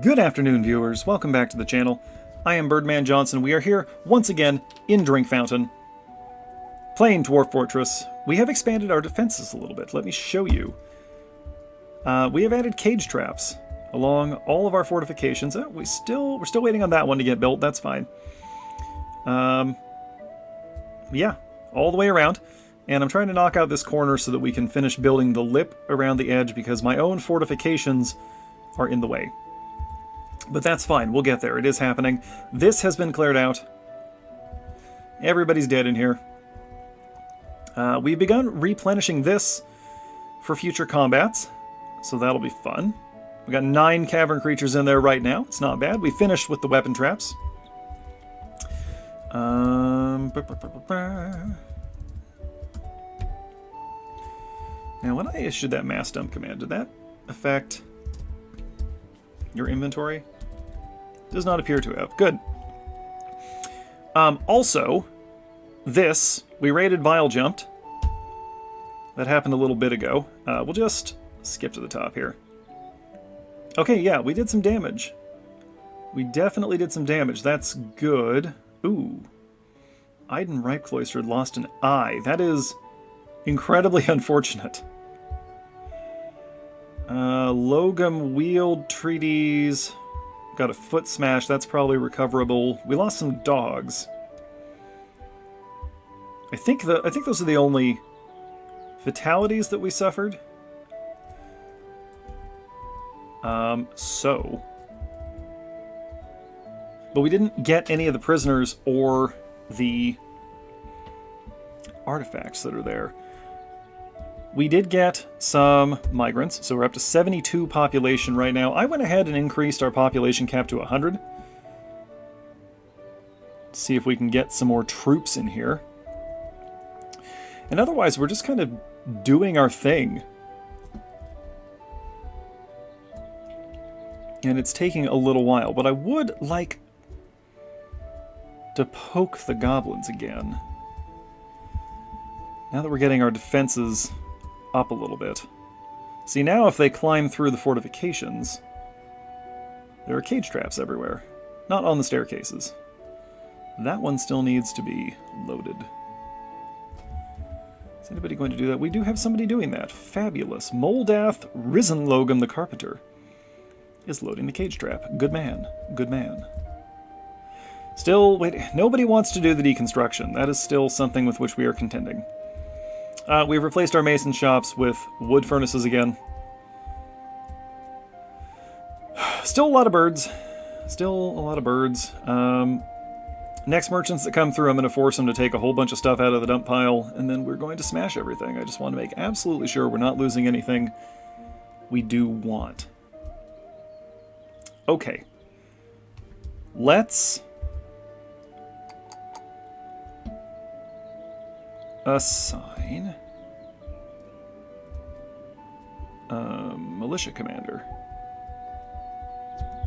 Good afternoon, viewers. Welcome back to the channel. I am Birdman Johnson. We are here once again in Drinkfountain, playing Dwarf Fortress. We have expanded our defenses a little bit. Let me show you. We have added cage traps along all of our fortifications. We're still waiting on that one to get built. That's fine. Yeah, all the way around. And I'm trying to knock out this corner so that we can finish building the lip around the edge because my own fortifications are in the way. But that's fine. We'll get there. It is happening. This has been cleared out. Everybody's dead in here. We've begun replenishing this for future combats, so that'll be fun. We got 9 cavern creatures in there right now. It's not bad. We finished with the weapon traps. Now, when I issued that mass dump command, did that affect your inventory? Does not appear to have. Good. Also, this, we raided Vile Jumped. That happened a little bit ago. We'll just skip to the top here. Okay, yeah, we did some damage. We definitely did some damage. That's good. Ooh. Iden Ripe Cloistered lost an eye. That is incredibly unfortunate. Logum Wield Treaties. Got a foot smash. That's probably recoverable. We lost some dogs. I think those are the only fatalities that we suffered. But we didn't get any of the prisoners or the artifacts that are there. We did get some migrants, so we're up to 72 population right now. I went ahead and increased our population cap to 100. See if we can get some more troops in here. And otherwise, we're just kind of doing our thing. And it's taking a little while, but I would like to poke the goblins again. Now that we're getting our defenses up a little bit. See, now if they climb through the fortifications, there are cage traps everywhere. Not on the staircases. That one still needs to be loaded. Is anybody going to do that? We do have somebody doing that. Fabulous. Moldath Risen Logum the Carpenter is loading the cage trap. Good man. Good man. Still, wait, nobody wants to do the deconstruction. That is still something with which we are contending. We've replaced our mason shops with wood furnaces again. Still a lot of birds. Still a lot of birds. Next merchants that come through, I'm going to force them to take a whole bunch of stuff out of the dump pile, and then we're going to smash everything. I just want to make absolutely sure we're not losing anything we do want. Okay. Let's assign militia commander.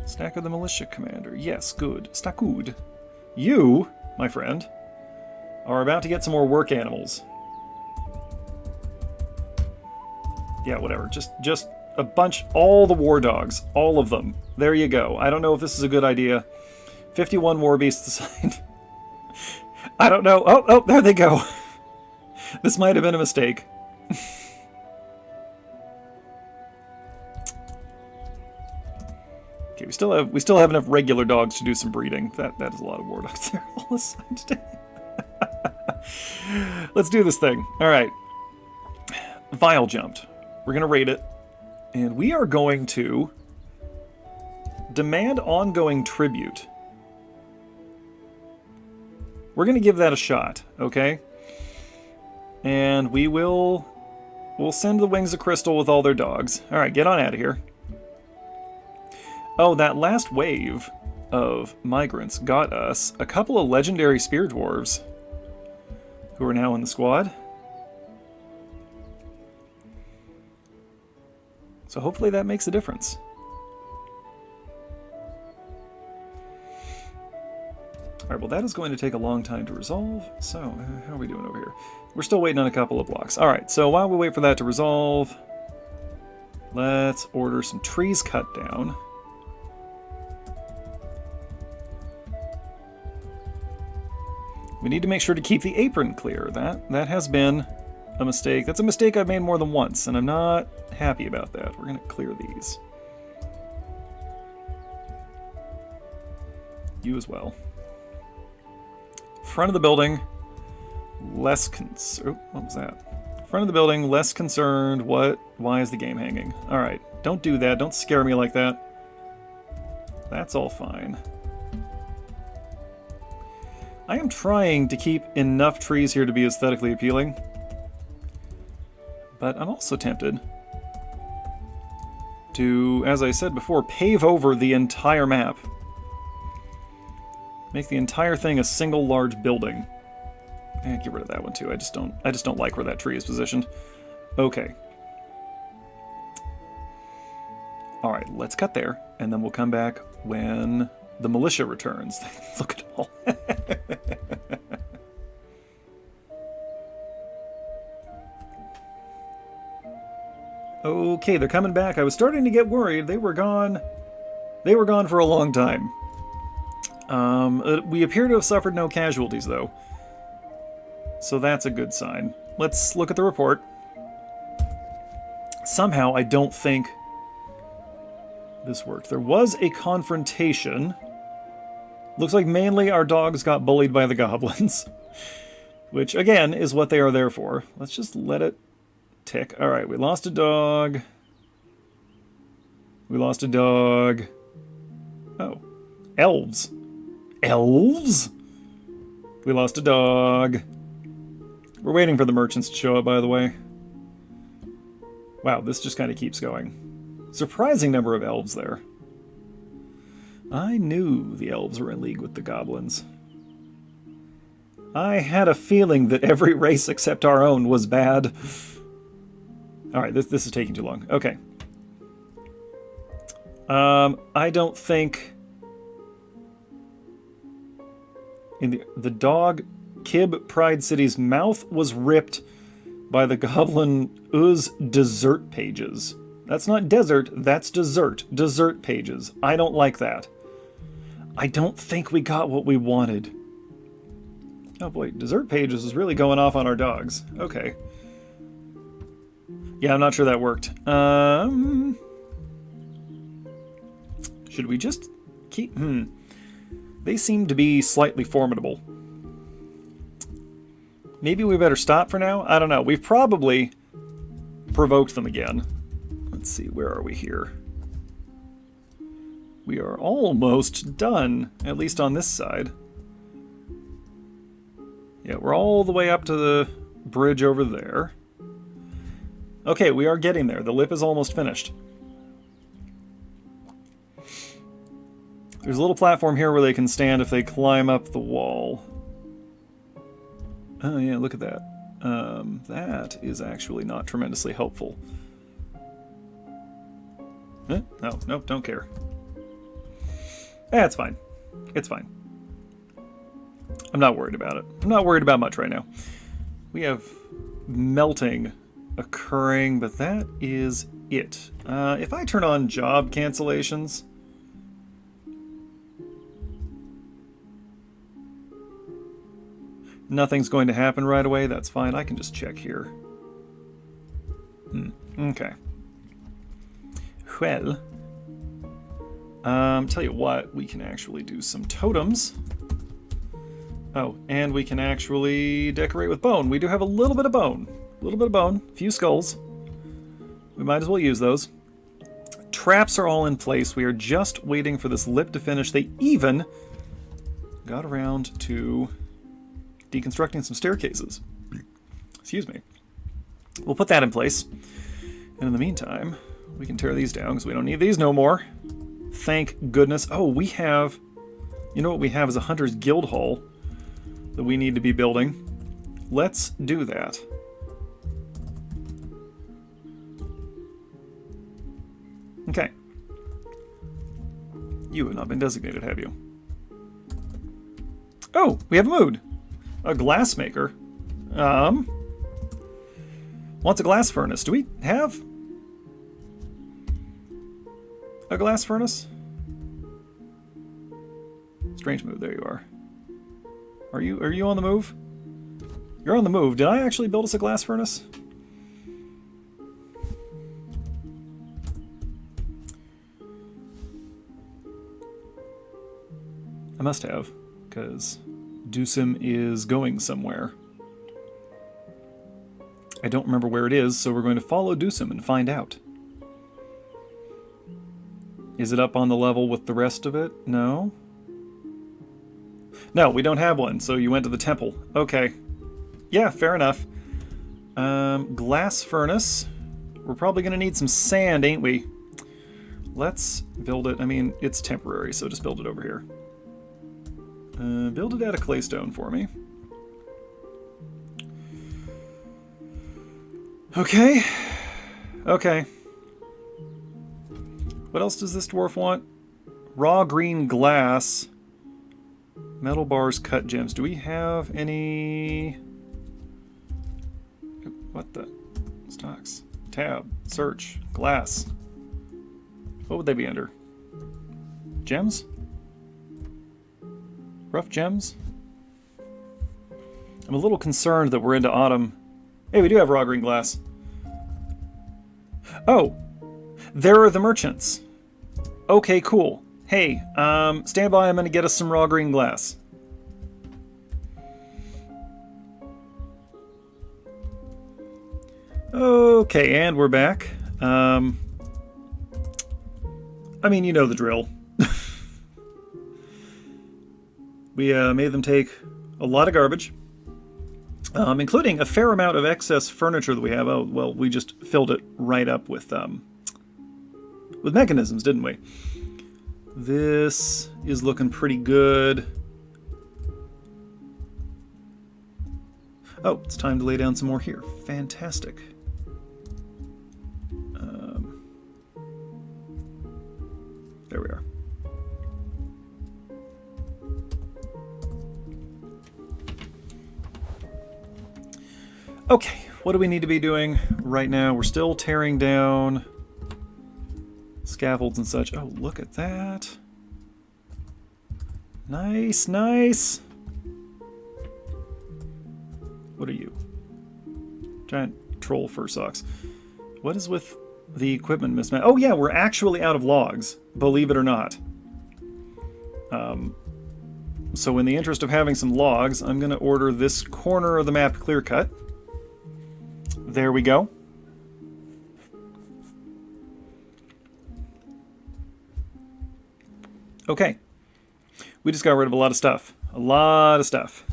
Stack of the militia commander. Yes, good. Stakud. You, my friend, are about to get some more work animals. Yeah, whatever. Just a bunch, all the war dogs, all of them. There you go. I don't know if this is a good idea. 51 war beasts assigned. I don't know. Oh, there they go. This might have been a mistake. Okay, we still have enough regular dogs to do some breeding. That is a lot of war dogs there all assigned today. Let's do this thing. All right. Vile Jumped. We're going to raid it. And we are going to demand ongoing tribute. We're going to give that a shot, okay? And we'll send the Wings of Crystal with all their dogs. All right, get on out of here. Oh, that last wave of migrants got us a couple of legendary spear dwarves who are now in the squad. So hopefully that makes a difference. Alright, well that is going to take a long time to resolve. So, how are we doing over here? We're still waiting on a couple of blocks. Alright, so while we wait for that to resolve, let's order some trees cut down. We need to make sure to keep the apron clear. That has been a mistake. That's a mistake I've made more than once, and I'm not happy about that. We're going to clear these. You as well. Front of the building, less concerned. What was that? Front of the building, less concerned. What? Why is the game hanging? All right, don't do that. Don't scare me like that. That's all fine. I am trying to keep enough trees here to be aesthetically appealing, but I'm also tempted to, as I said before, pave over the entire map. Make the entire thing a single large building. Get rid of that one too. I just don't like where that tree is positioned. Okay. All right, let's cut there, and then we'll come back when the militia returns. Look at all. Okay, they're coming back. I was starting to get worried. They were gone. They were gone for a long time. We appear to have suffered no casualties, though. So that's a good sign. Let's look at the report. Somehow, I don't think this worked. There was a confrontation. Looks like mainly our dogs got bullied by the goblins. Which, again, is what they are there for. Let's just let it tick. Alright, we lost a dog. We lost a dog. Oh. Elves. Elves? We lost a dog. We're waiting for the merchants to show up, by the way. Wow, this just kind of keeps going. Surprising number of elves there. I knew the elves were in league with the goblins. I had a feeling that every race except our own was bad. Alright, this is taking too long. Okay. I don't think... In the dog, Kib Pride City's mouth was ripped by the goblin dessert pages. That's not desert, that's dessert. Dessert pages. I don't like that. I don't think we got what we wanted. Oh boy, dessert pages is really going off on our dogs. Okay. Yeah, I'm not sure that worked. Should we just keep... They seem to be slightly formidable. Maybe we better stop for now? I don't know. We've probably provoked them again. Let's see, where are we here? We are almost done, at least on this side. Yeah, we're all the way up to the bridge over there. Okay, we are getting there. The lip is almost finished. There's a little platform here where they can stand if they climb up the wall. Oh yeah, look at that. That is actually not tremendously helpful. No, don't care. It's fine. It's fine. I'm not worried about it. I'm not worried about much right now. We have melting occurring, but that is it. If I turn on job cancellations... Nothing's going to happen right away. That's fine. I can just check here. Okay. Well, tell you what, we can actually do some totems. Oh, and we can actually decorate with bone. We do have a little bit of bone. A little bit of bone. A few skulls. We might as well use those. Traps are all in place. We are just waiting for this lip to finish. They even got around to deconstructing some staircases. Excuse me. We'll put that in place. And in the meantime, we can tear these down because we don't need these no more. Thank goodness. Oh, we have... You know what we have is a Hunter's Guild Hall that we need to be building. Let's do that. Okay. You have not been designated, have you? Oh, we have a mood. A glassmaker. Wants a glass furnace. Do we have a glass furnace? Strange mood. There you are. Are you on the move? You're on the move. Did I actually build us a glass furnace? I must have, because Dusum is going somewhere. I don't remember where it is, so we're going to follow Dusum and find out. Is it up on the level with the rest of it? No? No, we don't have one, so you went to the temple. Okay. Yeah, fair enough. Glass furnace. We're probably going to need some sand, ain't we? Let's build it. I mean, it's temporary, so just build it over here. Build it out of claystone for me. Okay. Okay. What else does this dwarf want? Raw green glass. Metal bars, cut gems. Do we have any... What the... Stocks. Tab. Search. Glass. What would they be under? Gems? Rough gems? I'm a little concerned that we're into autumn. Hey, we do have raw green glass. Oh! There are the merchants. Okay, cool. Hey, stand by, I'm gonna get us some raw green glass. Okay, and we're back. I mean, you know the drill. We made them take a lot of garbage, including a fair amount of excess furniture that we have. Oh, well, we just filled it right up with mechanisms, didn't we? This is looking pretty good. Oh, it's time to lay down some more here. Fantastic. There we are. Okay, what do we need to be doing right now? We're still tearing down scaffolds and such. Oh, look at that. Nice, nice. What are you? Giant troll fur socks. What is with the equipment mismatch? Oh yeah, we're actually out of logs, believe it or not. So in the interest of having some logs, I'm going to order this corner of the map clear cut. There we go. Okay. We just got rid of a lot of stuff. A lot of stuff.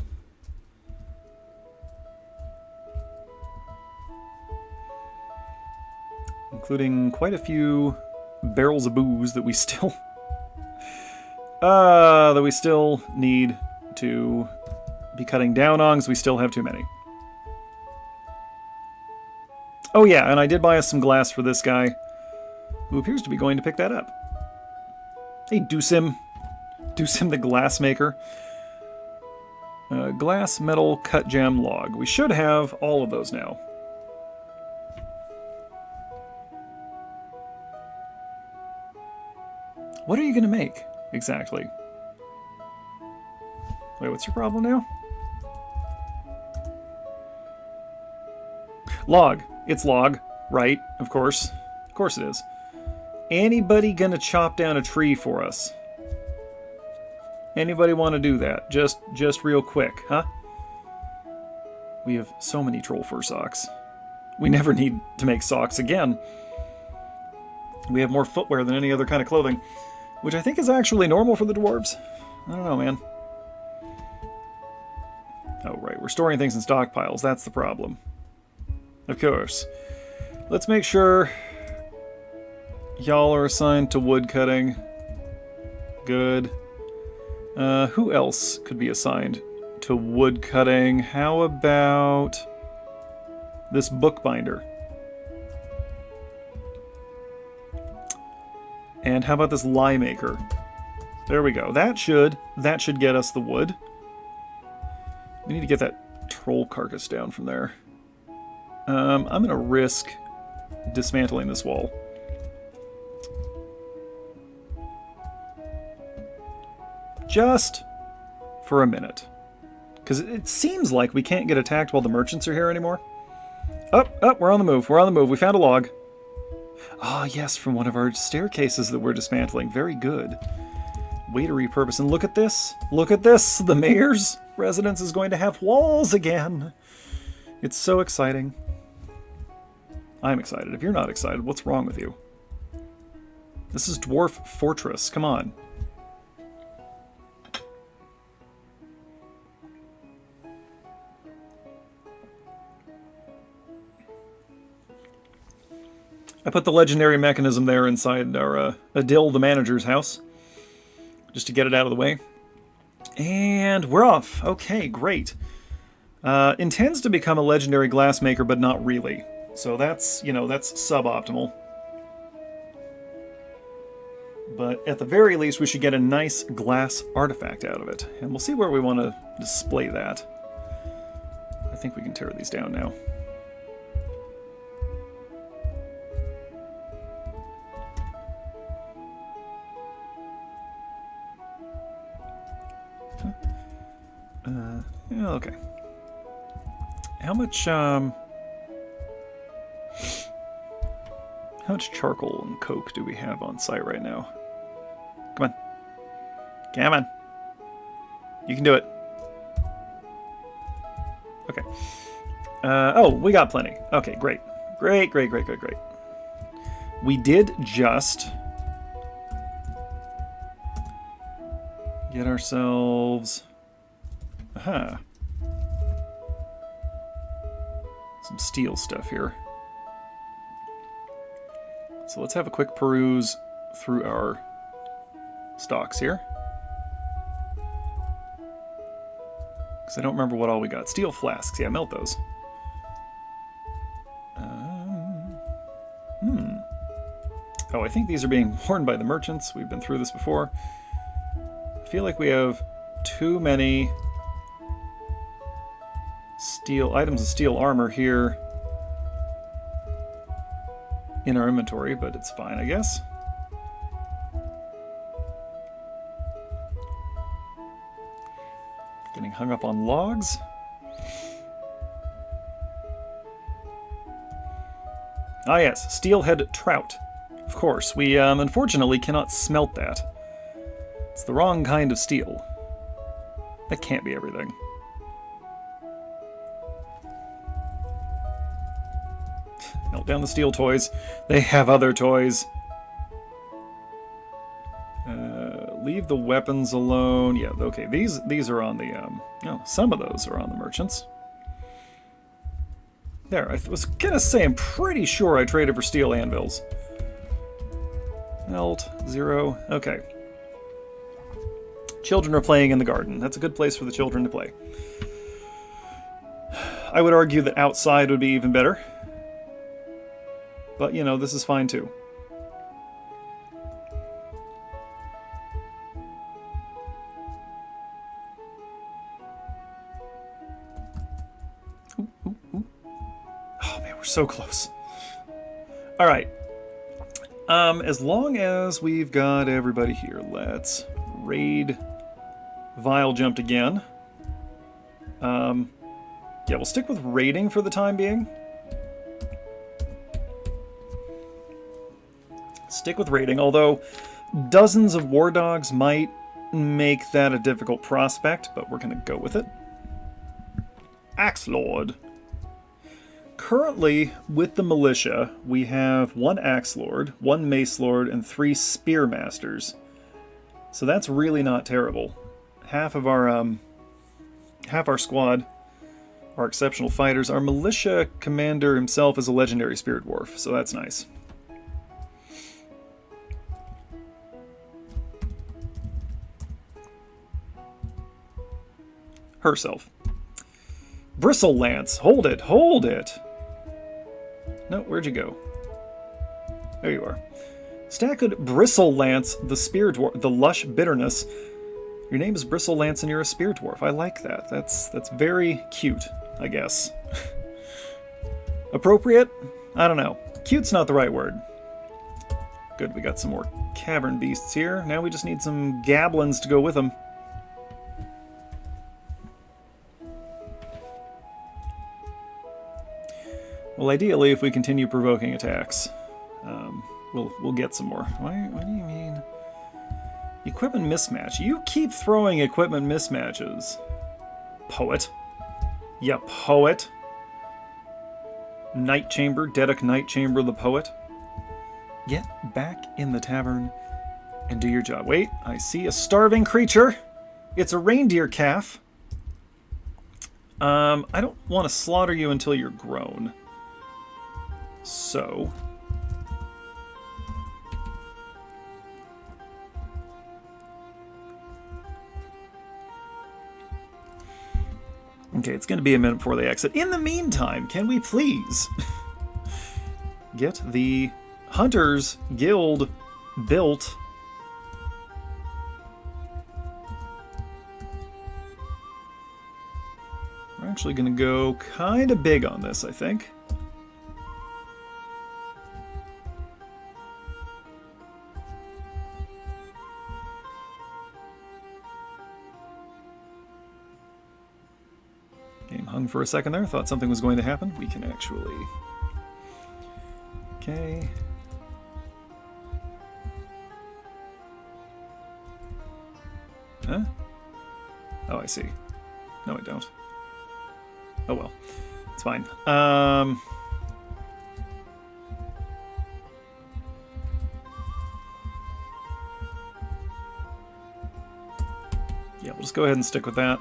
Including quite a few barrels of booze that we still... need to be cutting down on, because we still have too many. Oh yeah, and I did buy us some glass for this guy, who appears to be going to pick that up. Hey, Dusum. Dusum the glass maker. Glass, metal, cut gem, log. We should have all of those now. What are you going to make, exactly? Wait, what's your problem now? Log. It's log, right? Of course. Of course it is. Anybody gonna chop down a tree for us? Anybody want to do that? Just real quick, huh? We have so many troll fur socks. We never need to make socks again. We have more footwear than any other kind of clothing, which I think is actually normal for the dwarves. I don't know, man. Oh, right. We're storing things in stockpiles. That's the problem. Of course. Let's make sure y'all are assigned to wood cutting. Good. Who else could be assigned to wood cutting? How about this bookbinder? And how about this lye maker? There we go. That should get us the wood. We need to get that troll carcass down from there. I'm going to risk dismantling this wall. Just for a minute. Because it seems like we can't get attacked while the merchants are here anymore. Oh, we're on the move. We're on the move. We found a log. Ah, yes, from one of our staircases that we're dismantling. Very good. Way to repurpose. And look at this. Look at this. The mayor's residence is going to have walls again. It's so exciting. I'm excited. If you're not excited, what's wrong with you? This is Dwarf Fortress. Come on. I put the legendary mechanism there inside our Adil, the manager's house, just to get it out of the way. And we're off. Okay, great. Intends to become a legendary glassmaker, but not really. So that's, you know, that's suboptimal. But at the very least, we should get a nice glass artifact out of it. And we'll see where we want to display that. I think we can tear these down now. Yeah, okay. How much charcoal and coke do we have on site right now? Come on. Come on. You can do it. Okay. Oh, we got plenty. Okay, great. Great. We did just get ourselves... Aha. Some steel stuff here. So let's have a quick peruse through our stocks here. Because I don't remember what all we got. Steel flasks. Yeah, melt those. Oh, I think these are being worn by the merchants. We've been through this before. I feel like we have too many items of steel armor here in our inventory, but it's fine, I guess. Getting hung up on logs. Ah yes, steelhead trout. Of course, we unfortunately cannot smelt that. It's the wrong kind of steel. That can't be everything. Melt down the steel toys. They have other toys. Leave the weapons alone. Yeah, okay. These are on the no, some of those are on the merchants. There, I was gonna say I'm pretty sure I traded for steel anvils. Melt 0. Okay. Children are playing in the garden. That's a good place for the children to play. I would argue that outside would be even better. But, you know, this is fine too. Ooh, ooh, ooh. Oh man, we're so close. Alright. As long as we've got everybody here, let's raid Vile Jumped again. Yeah, we'll stick with raiding for the time being. Stick with raiding, although dozens of war dogs might make that a difficult prospect, but we're going to go with it. Axe Lord. Currently, with the militia, we have 1 Axe Lord, 1 Mace Lord, and 3 Spear Masters. So that's really not terrible. Half our squad are exceptional fighters. Our militia commander himself is a legendary Spear Dwarf, so that's nice. Herself. Bristle Lance. Hold it. Hold it. No, where'd you go? There you are. Stackwood Bristle Lance, the Spear Dwarf, the Lush Bitterness. Your name is Bristle Lance and you're a Spear Dwarf. I like that. That's very cute, I guess. Appropriate? I don't know. Cute's not the right word. Good, we got some more cavern beasts here. Now we just need some goblins to go with them. Well, ideally, if we continue provoking attacks, we'll get some more. What do you mean? Equipment mismatch. You keep throwing equipment mismatches. Poet. Yeah, poet. Night Chamber, Dedic Night Chamber the poet. Get back in the tavern and do your job. Wait, I see a starving creature. It's a reindeer calf. I don't want to slaughter you until you're grown. So... okay, it's going to be a minute before they exit. In the meantime, can we please get the Hunters Guild built? We're actually going to go kind of big on this, I think. Game hung for a second there. Thought something was going to happen. We can actually... okay. Huh? Oh, I see. No, I don't. Oh well. It's fine. Yeah, we'll just go ahead and stick with that.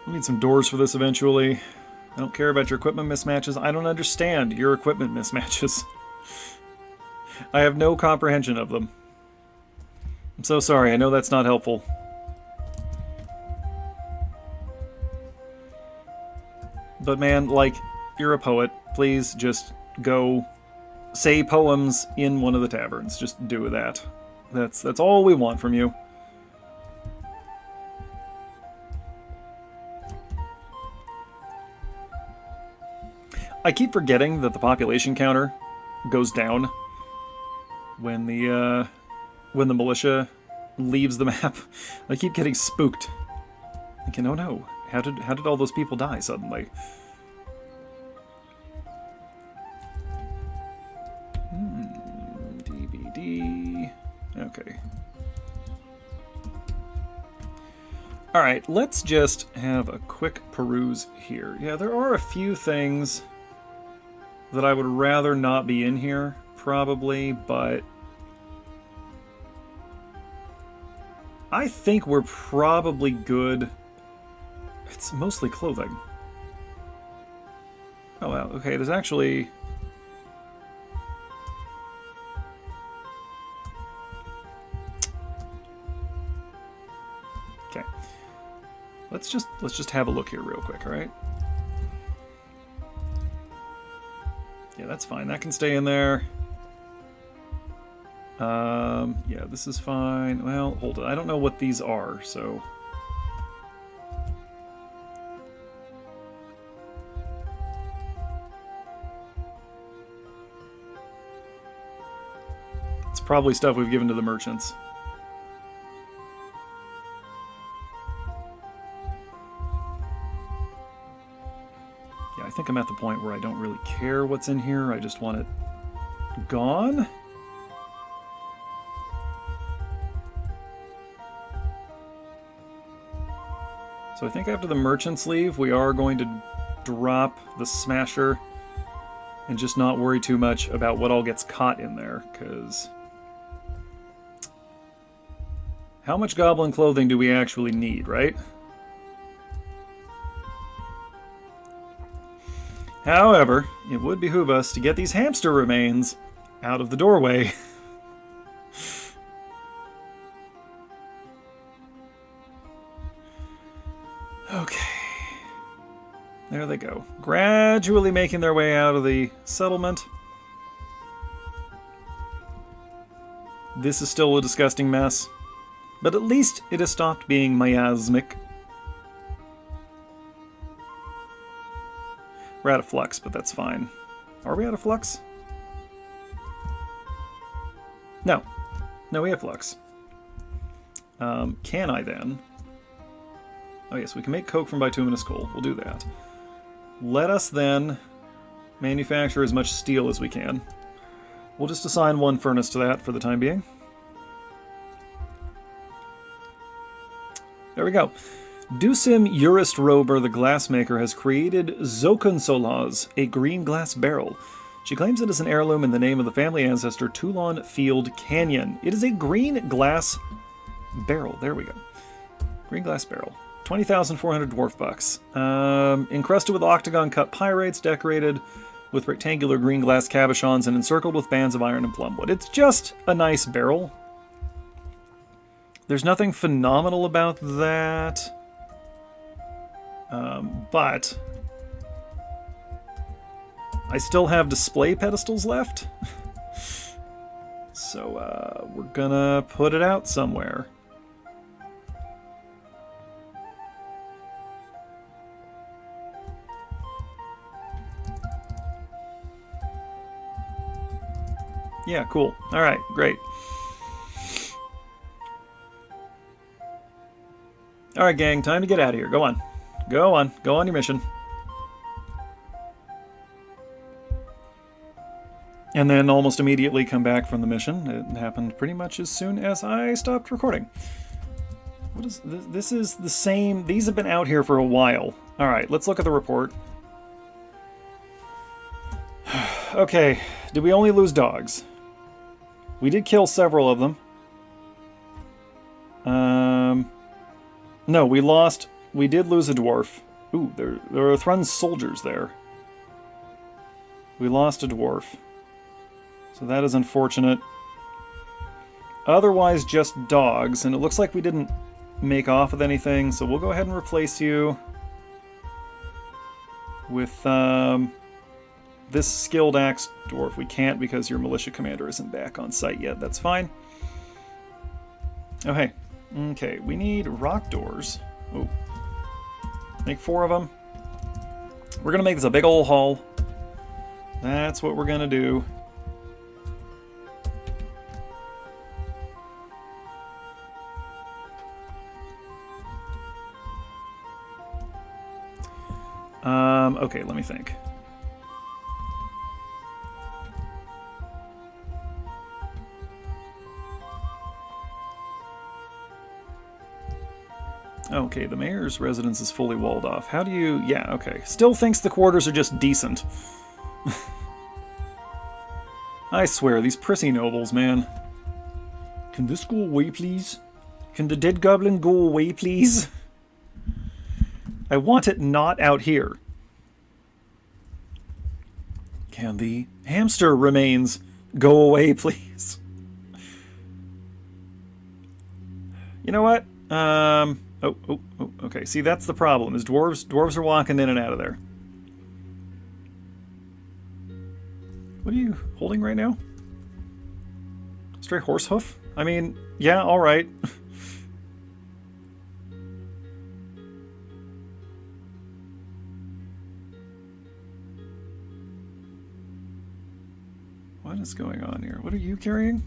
We'll need some doors for this eventually. I don't care about your equipment mismatches. I don't understand your equipment mismatches. I have no comprehension of them. I'm so sorry. I know that's not helpful. But man, like, you're a poet. Please just go say poems in one of the taverns. Just do that. That's all we want from you. I keep forgetting that the population counter goes down when the militia leaves the map. I keep getting spooked. Thinking, oh no, how did all those people die suddenly? DVD. Okay. Alright, let's just have a quick peruse here. Yeah, there are a few things that I would rather not be in here, probably, but I think we're probably good. It's mostly clothing. Oh, wow. Okay, there's actually... okay. Let's just have a look here real quick, all right? Yeah, that's fine. That can stay in there. Yeah, this is fine. Well, hold it. I don't know what these are, so... it's probably stuff we've given to the merchants. Yeah, I think I'm at the point where I don't really care what's in here. I just want it gone. So I think after the merchants leave, we are going to drop the Smasher and just not worry too much about what all gets caught in there, because how much goblin clothing do we actually need, right? However, it would behoove us to get these hamster remains out of the doorway. Okay. There they go. Gradually making their way out of the settlement. This is still a disgusting mess, but at least it has stopped being miasmic. We're out of flux, but that's fine. Are we out of flux? No. No, we have flux. Can I then Oh yes, we can make coke from bituminous coal. We'll do that. Let us then manufacture as much steel as we can. We'll just assign one furnace to that for the time being. There we go. Dusim Urist Rober, the glassmaker, has created Zokunsolaz, a green glass barrel. She claims it is an heirloom in the name of the family ancestor Toulon Field Canyon. It is a green glass barrel. There we go. Green glass barrel. 20,400 dwarf bucks. Encrusted with octagon cut pyrites, decorated with rectangular green glass cabochons, and encircled with bands of iron and plumwood. It's just a nice barrel. There's nothing phenomenal about that. But I still have display pedestals left. So we're gonna put it out somewhere. Yeah, cool. All right, great. All right, gang, time to get out of here. Go on. Go on. Go on your mission. And then almost immediately come back from the mission. It happened pretty much as soon as I stopped recording. What is this? This is the same. These have been out here for a while. All right, let's look at the report. Okay, did we only lose dogs? We did kill several of them. No, we did lose a dwarf. Ooh, there are Thrun's soldiers there. We lost a dwarf. So that is unfortunate. Otherwise, just dogs, and it looks like we didn't make off with anything, so we'll go ahead and replace you with this skilled axe dwarf. We can't because your militia commander isn't back on site yet. That's fine. Oh, hey. Okay, we need rock doors. Oh. Make 4 of them. We're going to make this a big old hall. That's what we're going to do. Okay, let me think. Okay, the mayor's residence is fully walled off. How do you... Yeah, okay. Still thinks the quarters are just decent. I swear, these prissy nobles, man. Can this go away, please? Can the dead goblin go away, please? I want it not out here. Can the hamster remains go away, please? You know what? Okay. See, that's the problem, is dwarves are walking in and out of there. What are you holding right now? Stray horse hoof? I mean, yeah, alright. What is going on here? What are you carrying?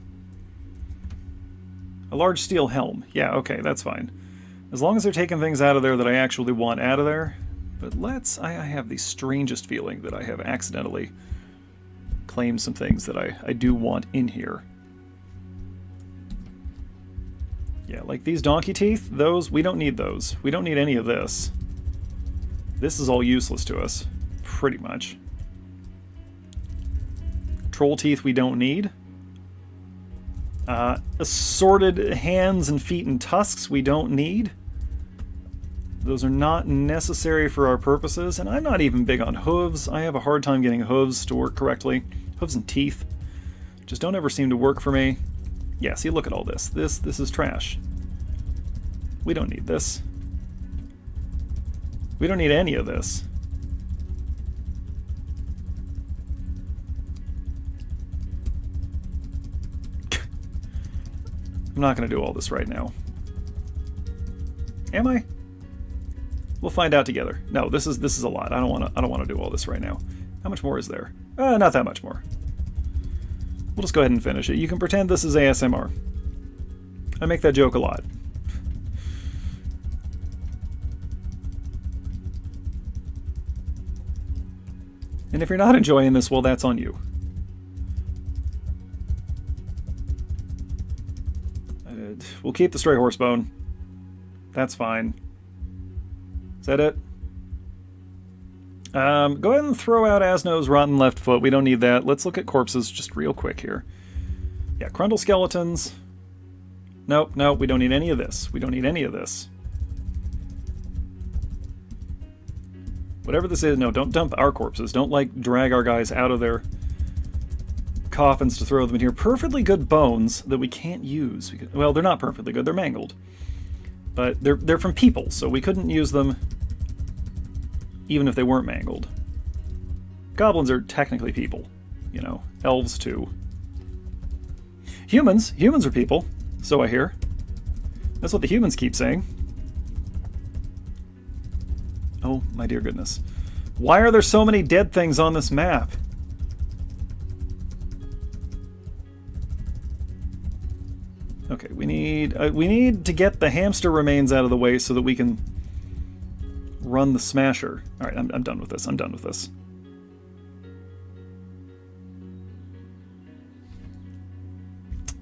A large steel helm. Yeah, okay, that's fine. As long as they're taking things out of there that I actually want out of there. But I have the strangest feeling that I have accidentally claimed some things that I do want in here. Yeah, like these donkey teeth, those, we don't need those. We don't need any of this. This is all useless to us, pretty much. Troll teeth we don't need. Assorted hands and feet and tusks we don't need. Those are not necessary for our purposes, and I'm not even big on hooves. I have a hard time getting hooves to work correctly. Hooves and teeth just don't ever seem to work for me. Yeah, see, look at all this. This is trash. We don't need this. We don't need any of this. I'm not going to do all this right now. Am I? We'll find out together. No, this is a lot. I don't want to do all this right now. How much more is there? Not that much more. We'll just go ahead and finish it. You can pretend this is ASMR. I make that joke a lot. And if you're not enjoying this, well, that's on you. We'll keep the stray horse bone. That's fine. Is that it? Go ahead and throw out Asno's rotten left foot. We don't need that. Let's look at corpses just real quick here. Yeah, Crundle skeletons. Nope, nope, we don't need any of this. We don't need any of this. Whatever this is, no, don't dump our corpses. Don't, like, drag our guys out of their coffins to throw them in here. Perfectly good bones that we can't use. Well, they're not perfectly good. They're mangled. But they're from people, so we couldn't use them even if they weren't mangled. Goblins are technically people. You know, elves too. Humans are people, so I hear. That's what the humans keep saying. Oh, my dear goodness. Why are there so many dead things on this map? Okay, we need to get the hamster remains out of the way so that we can run the smasher. All right, I'm done with this. I'm done with this.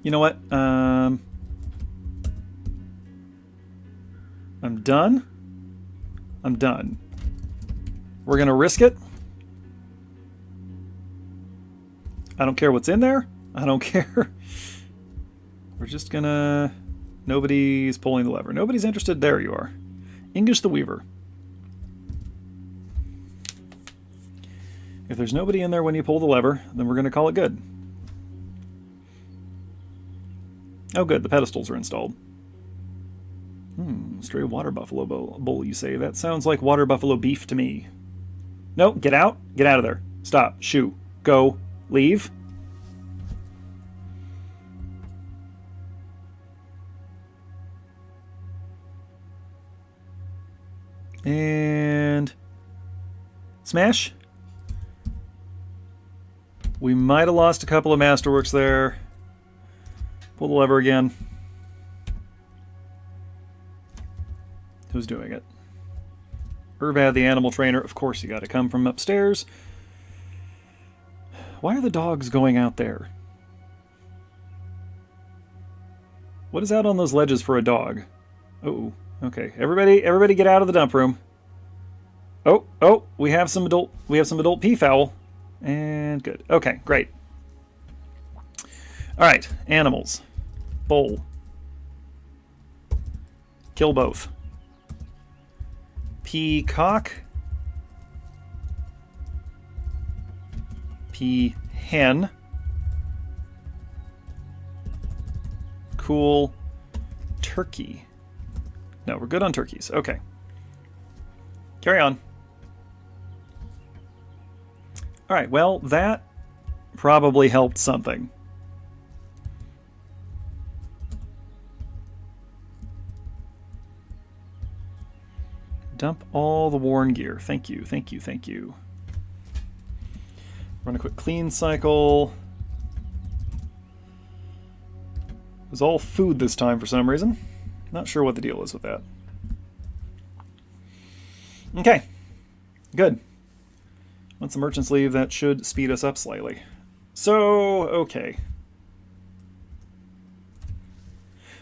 You know what? I'm done. I'm done. We're gonna risk it. I don't care what's in there. I don't care. We're just gonna... Nobody's pulling the lever. Nobody's interested. There you are. English the Weaver. If there's nobody in there when you pull the lever, then we're gonna call it good. Oh good, the pedestals are installed. Stray water buffalo bowl, you say? That sounds like water buffalo beef to me. No, get out. Get out of there. Stop. Shoo. Go. Leave. And... Smash. We might have lost a couple of masterworks there. Pull the lever again. Who's doing it? Urvad, the animal trainer. Of course, you got to come from upstairs. Why are the dogs going out there? What is out on those ledges for a dog? Oh, okay. Everybody, get out of the dump room. Oh, we have some adult peafowl, and good. Okay, great. All right, animals. Bowl. Kill both. Peacock. Peahen. Cool. Turkey. No, we're good on turkeys. Okay. Carry on. All right, well, that probably helped something. Dump all the worn gear. Thank you, thank you, thank you. Run a quick clean cycle. It was all food this time for some reason. Not sure what the deal is with that. Okay, good. Once the merchants leave, that should speed us up slightly. So, okay.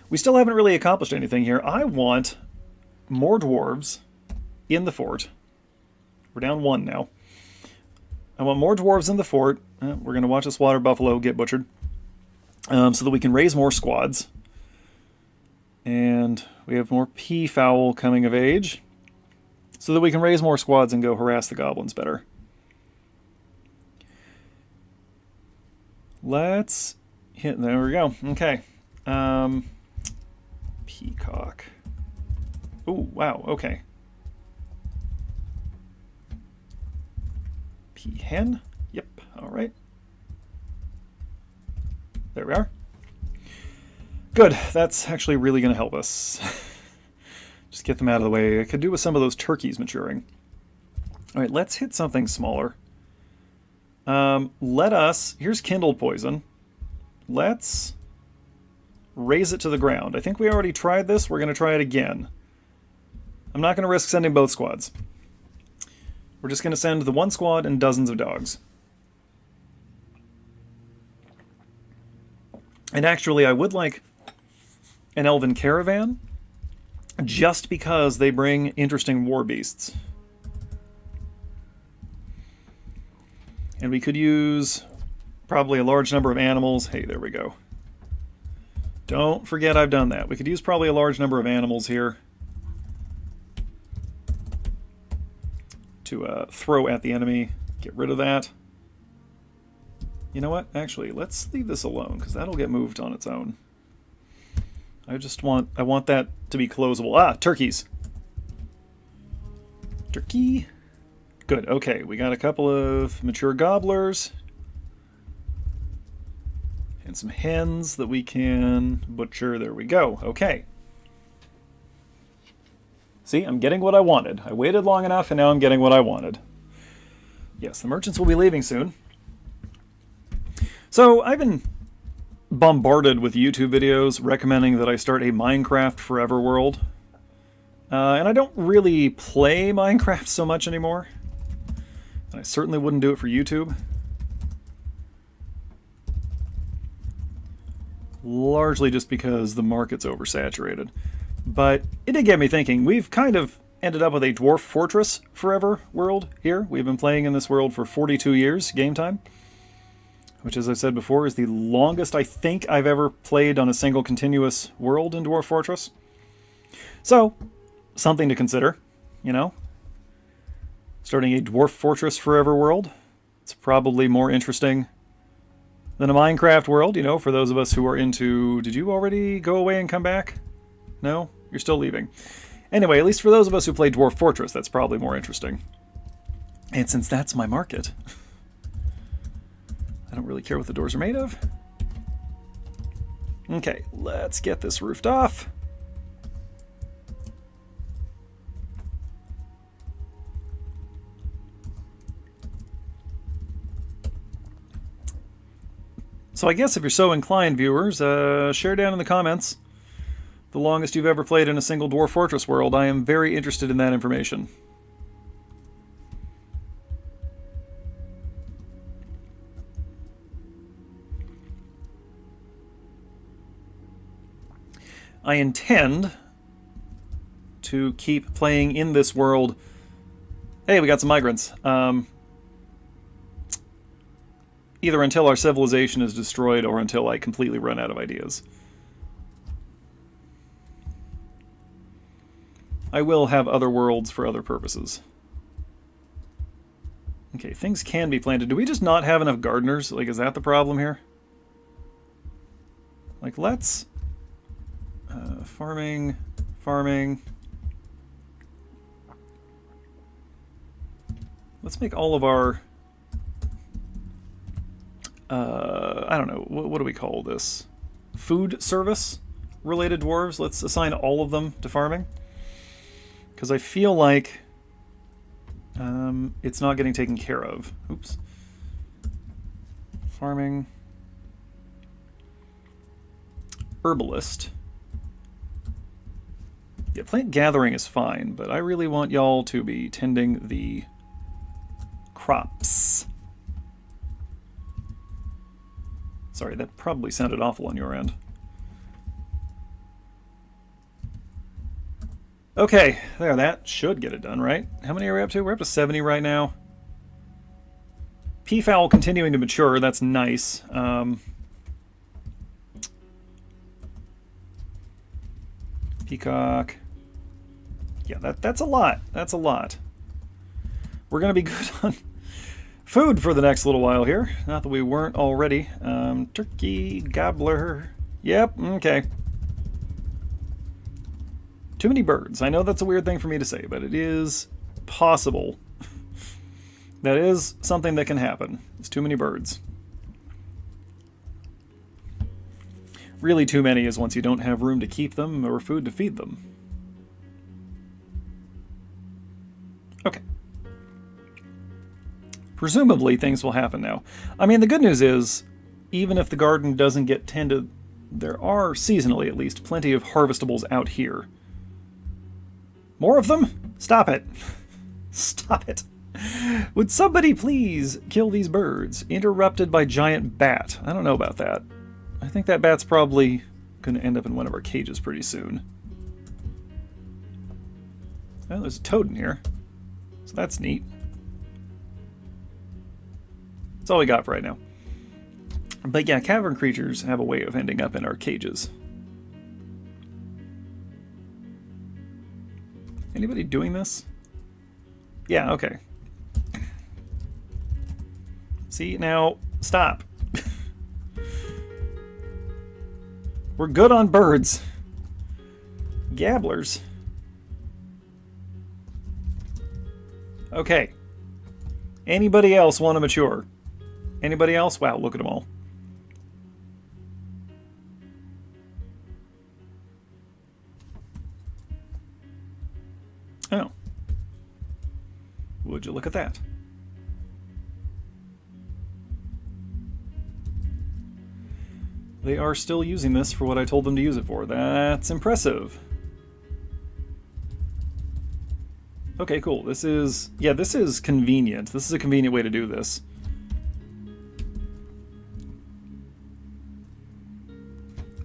We still haven't really accomplished anything here. I want more dwarves in the fort. We're down 1 now. I want more dwarves in the fort. We're going to watch this water buffalo get butchered. So that we can raise more squads. And we have more peafowl coming of age. So that we can raise more squads and go harass the goblins better. Let's hit... There we go. Okay. Peacock. Oh, wow. Okay. Peahen? Yep. All right. There we are. Good. That's actually really going to help us. Just get them out of the way. I could do with some of those turkeys maturing. All right, let's hit something smaller. Here's kindled poison. Let's raise it to the ground. I think we already tried this. We're going to try it again. I'm not going to risk sending both squads. We're just going to send the one squad and dozens of dogs. And actually, I would like an elven caravan, just because they bring interesting war beasts. And we could use probably a large number of animals. Hey, there we go. Don't forget I've done that. We could use probably a large number of animals here to throw at the enemy. Get rid of that. You know what? Actually, let's leave this alone, because that'll get moved on its own. I want that to be closable. Ah, turkeys. Turkey. Good, okay. We got a couple of mature gobblers. And some hens that we can butcher. There we go. Okay. See, I'm getting what I wanted. I waited long enough, and now I'm getting what I wanted. Yes, the merchants will be leaving soon. So, I've been bombarded with YouTube videos recommending that I start a Minecraft Forever world. And I don't really play Minecraft so much anymore. And I certainly wouldn't do it for YouTube. Largely just because the market's oversaturated. But it did get me thinking. We've kind of ended up with a Dwarf Fortress Forever world here. We've been playing in this world for 42 years, game time. Which, as I said before, is the longest I think I've ever played on a single continuous world in Dwarf Fortress. So, something to consider, you know? Starting a Dwarf Fortress Forever world. It's probably more interesting than a Minecraft world, you know, for those of us who are into... Did you already go away and come back? No? You're still leaving. Anyway, at least for those of us who play Dwarf Fortress, that's probably more interesting. And since that's my market... I don't really care what the doors are made of. Okay, let's get this roofed off. So I guess if you're so inclined, viewers, share down in the comments the longest you've ever played in a single Dwarf Fortress world. I am very interested in that information. I intend to keep playing in this world. Hey, we got some migrants. Either until our civilization is destroyed or until I completely run out of ideas. I will have other worlds for other purposes. Okay, things can be planted. Do we just not have enough gardeners? Like, is that the problem here? Like, let's... farming. Let's make all of our... I don't know, what do we call this? Food service related dwarves. Let's assign all of them to farming. Because I feel like it's not getting taken care of. Oops. Farming. Herbalist. Yeah, plant gathering is fine, but I really want y'all to be tending the crops. Sorry, that probably sounded awful on your end. Okay, there, that should get it done, right? How many are we up to? We're up to 70 right now. Peafowl continuing to mature, that's nice. Peacock. Yeah, that's a lot. That's a lot. We're going to be good on food for the next little while here. Not that we weren't already. Turkey, gobbler. Yep, okay. Too many birds. I know that's a weird thing for me to say, but it is possible. That is something that can happen. It's too many birds. Really too many is once you don't have room to keep them or food to feed them. Okay. Presumably things will happen now. I mean, the good news is, even if the garden doesn't get tended, there are, seasonally at least, plenty of harvestables out here. More of them? Stop it. Stop it. Would somebody please kill these birds? Interrupted by giant bat. I don't know about that. I think that bat's probably going to end up in one of our cages pretty soon. Oh, there's a toad in here. So that's neat. That's all we got for right now. But yeah, cavern creatures have a way of ending up in our cages. Anybody doing this? Yeah, okay. See, now, stop. We're good on birds. Gabblers. Okay. Anybody else want to mature? Anybody else? Wow, look at them all. Oh. Would you look at that? They are still using this for what I told them to use it for. That's impressive. Okay, cool. This is... yeah, this is convenient. This is a convenient way to do this.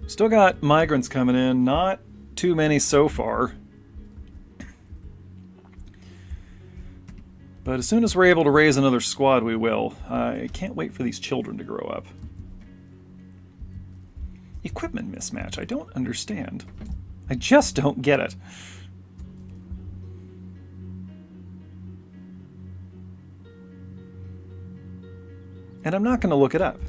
Still got migrants coming in. Not too many so far. But as soon as we're able to raise another squad, we will. I can't wait for these children to grow up. Equipment mismatch. I don't understand. I just don't get it. And I'm not going to look it up.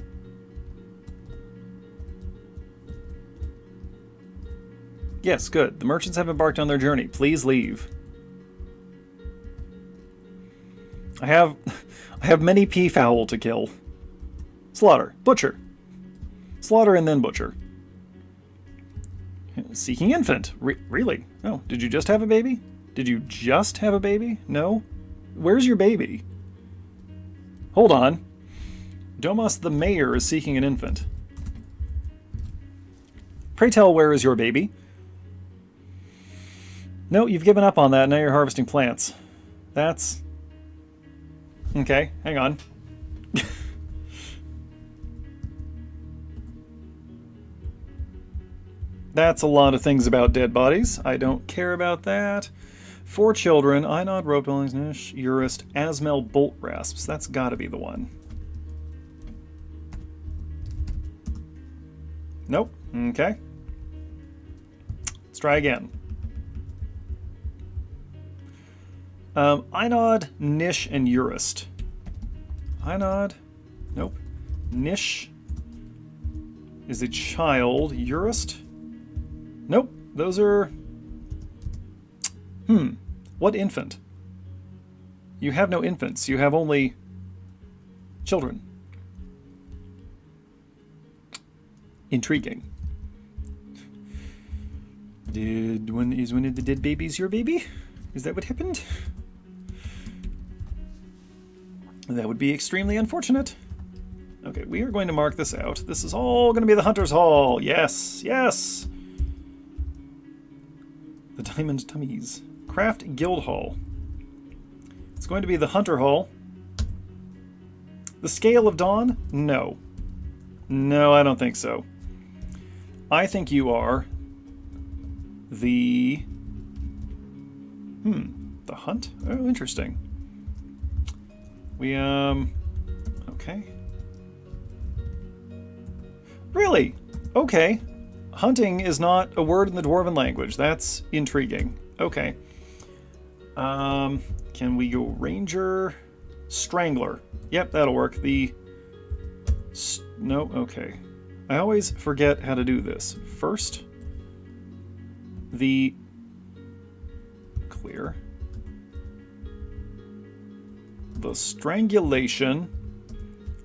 Yes, good. The merchants have embarked on their journey. Please leave. I have many peafowl to kill. Slaughter. Butcher. Slaughter and then butcher. Seeking infant. Really? Oh, did you just have a baby? Did you just have a baby? No? Where's your baby? Hold on. Domas the mayor is seeking an infant. Pray tell, where is your baby? No, you've given up on that. Now you're harvesting plants. That's... okay, hang on. That's a lot of things about dead bodies. I don't care about that. 4 children, Einod, Rope Buildings, Nish, Urist, Asmel, Bolt Rasps. That's gotta be the one. Nope. Okay. Let's try again. Einod, Nish, and Urist. Einod. Nope. Nish is a child. Urist. Nope. Those are... What infant? You have no infants. You have only children. Intriguing. Is one of the dead babies your baby? Is that what happened? That would be extremely unfortunate. Okay, we are going to mark this out. This is all going to be the Hunter's Hall. Yes, yes. The Diamond Tummies. Craft Guild Hall. It's going to be the Hunter Hall. The Scale of Dawn? No. No, I don't think so. I think you are the... the Hunt? Oh, interesting. We, okay. Really? Okay. Hunting is not a word in the Dwarven language. That's intriguing. Okay. Can we go Ranger? Strangler. Yep, that'll work. The... no, okay. I always forget how to do this. First, the... clear. The strangulation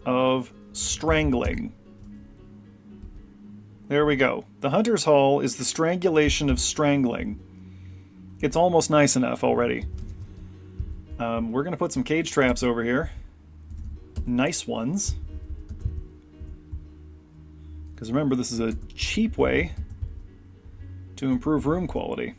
of strangling. There we go. The Hunter's Hall is the strangulation of strangling. It's almost nice enough already. We're going to put some cage traps over here. Nice ones. Because remember, this is a cheap way to improve room quality.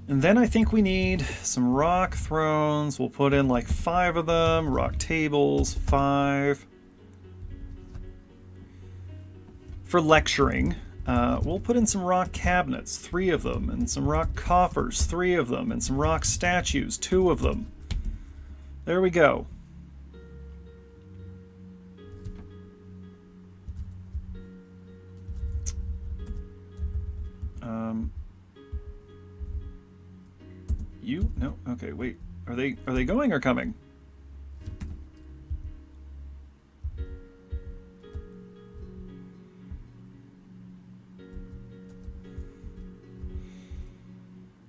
And then I think we need some rock thrones. We'll put in like 5 of them. Rock tables, 5. For lecturing, we'll put in some rock cabinets, 3 of them. And some rock coffers, 3 of them. And some rock statues, 2 of them. There we go. You? No? Okay, wait. Are they going or coming?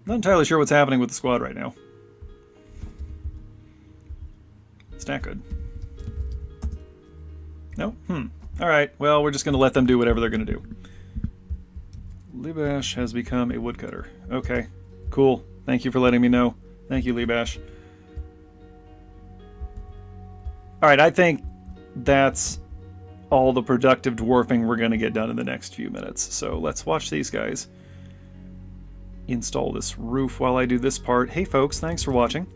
Not entirely sure what's happening with the squad right now. It's not good. No? Alright, well, we're just going to let them do whatever they're going to do. Libash has become a woodcutter. Okay, cool. Thank you for letting me know. Thank you, Libash. Alright, I think that's all the productive dwarfing we're going to get done in the next few minutes. So let's watch these guys install this roof while I do this part. Hey folks, thanks for watching.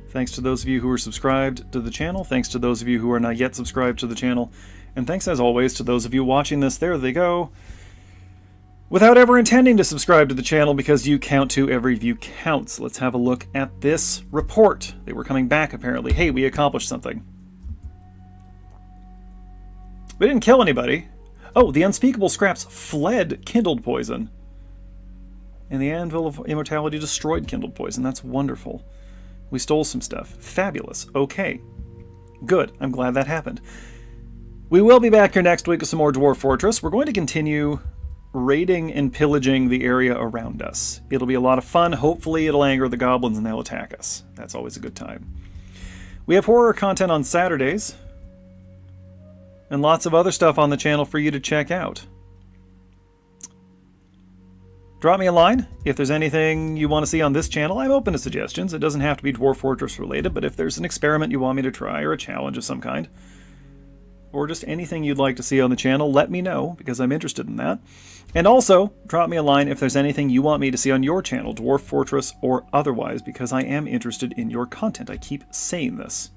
Thanks to those of you who are subscribed to the channel. Thanks to those of you who are not yet subscribed to the channel. And thanks as always to those of you watching this. There they go. Without ever intending to subscribe to the channel, because you count too, every view counts. Let's have a look at this report. They were coming back apparently. Hey, we accomplished something. We didn't kill anybody. Oh, the unspeakable scraps fled kindled poison. And the Anvil of Immortality destroyed kindled poison. That's wonderful. We stole some stuff. Fabulous. Okay. Good. I'm glad that happened. We will be back here next week with some more Dwarf Fortress. We're going to continue raiding and pillaging the area around us. It'll be a lot of fun. Hopefully it'll anger the goblins and they'll attack us. That's always a good time. We have horror content on Saturdays. And lots of other stuff on the channel for you to check out. Drop me a line if there's anything you want to see on this channel. I'm open to suggestions. It doesn't have to be Dwarf Fortress related, but if there's an experiment you want me to try or a challenge of some kind, or just anything you'd like to see on the channel, let me know, because I'm interested in that. And also, drop me a line if there's anything you want me to see on your channel, Dwarf Fortress or otherwise, because I am interested in your content. I keep saying this.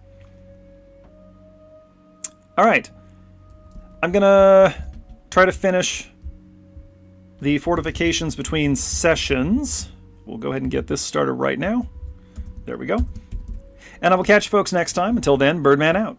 Alright. I'm gonna try to finish the fortifications between sessions. We'll go ahead and get this started right now. There we go. And I will catch you folks next time. Until then, Birdman out.